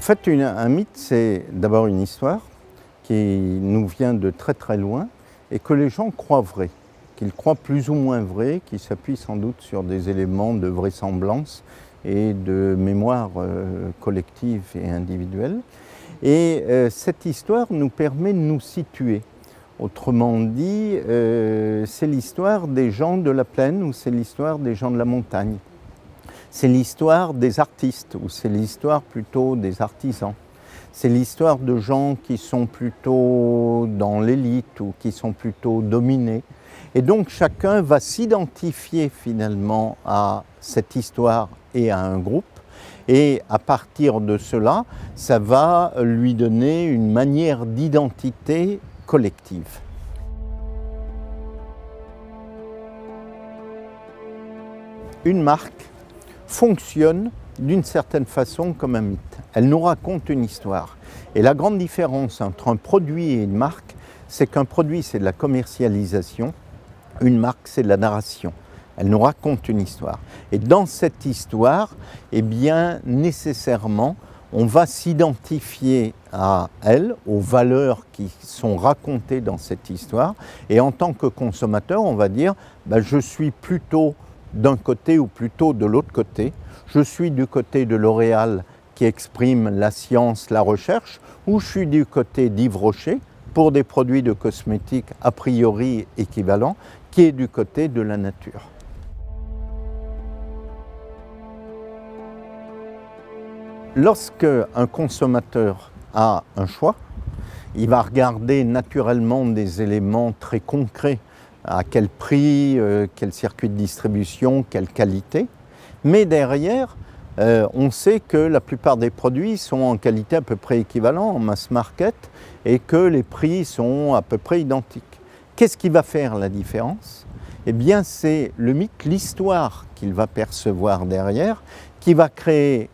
fait, un mythe, c'est d'abord une histoire qui nous vient de très très loin et que les gens croient vrai, qu'ils croient plus ou moins vrai, qui s'appuie sans doute sur des éléments de vraisemblance et de mémoire collective et individuelle. Et cette histoire nous permet de nous situer. Autrement dit, c'est l'histoire des gens de la plaine ou c'est l'histoire des gens de la montagne. C'est l'histoire des artistes ou c'est l'histoire plutôt des artisans. C'est l'histoire de gens qui sont plutôt dans l'élite ou qui sont plutôt dominés. Et donc chacun va s'identifier finalement à cette histoire et à un groupe. Et à partir de cela, ça va lui donner une manière d'identité collective. Une marque fonctionne d'une certaine façon comme un mythe. Elle nous raconte une histoire. Et la grande différence entre un produit et une marque, c'est qu'un produit, c'est de la commercialisation, une marque, c'est de la narration. Elle nous raconte une histoire. Et dans cette histoire, eh bien, nécessairement, on va s'identifier à elle, aux valeurs qui sont racontées dans cette histoire. Et en tant que consommateur, on va dire, je suis plutôt d'un côté ou plutôt de l'autre côté. Je suis du côté de L'Oréal qui exprime la science, la recherche, ou je suis du côté d'Yves Rocher pour des produits de cosmétiques a priori équivalents, qui est du côté de la nature. Lorsque un consommateur a un choix, il va regarder naturellement des éléments très concrets. À quel prix, quel circuit de distribution, quelle qualité. Mais derrière, on sait que la plupart des produits sont en qualité à peu près équivalents en mass market et que les prix sont à peu près identiques. Qu'est-ce qui va faire la différence? Eh bien, c'est le mythe, l'histoire qu'il va percevoir derrière, qui va créer,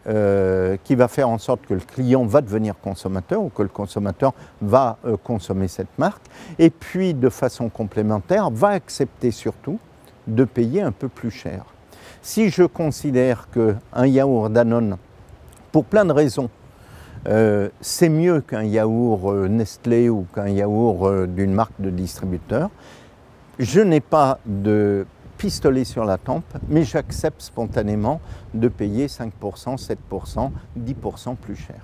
qui va faire en sorte que le client va devenir consommateur ou que le consommateur va consommer cette marque et puis de façon complémentaire va accepter surtout de payer un peu plus cher. Si je considère qu'un yaourt Danone, pour plein de raisons, c'est mieux qu'un yaourt Nestlé ou qu'un yaourt d'une marque de distributeur, je n'ai pas de pistolet sur la tempe, mais j'accepte spontanément de payer 5%, 7%, 10% plus cher.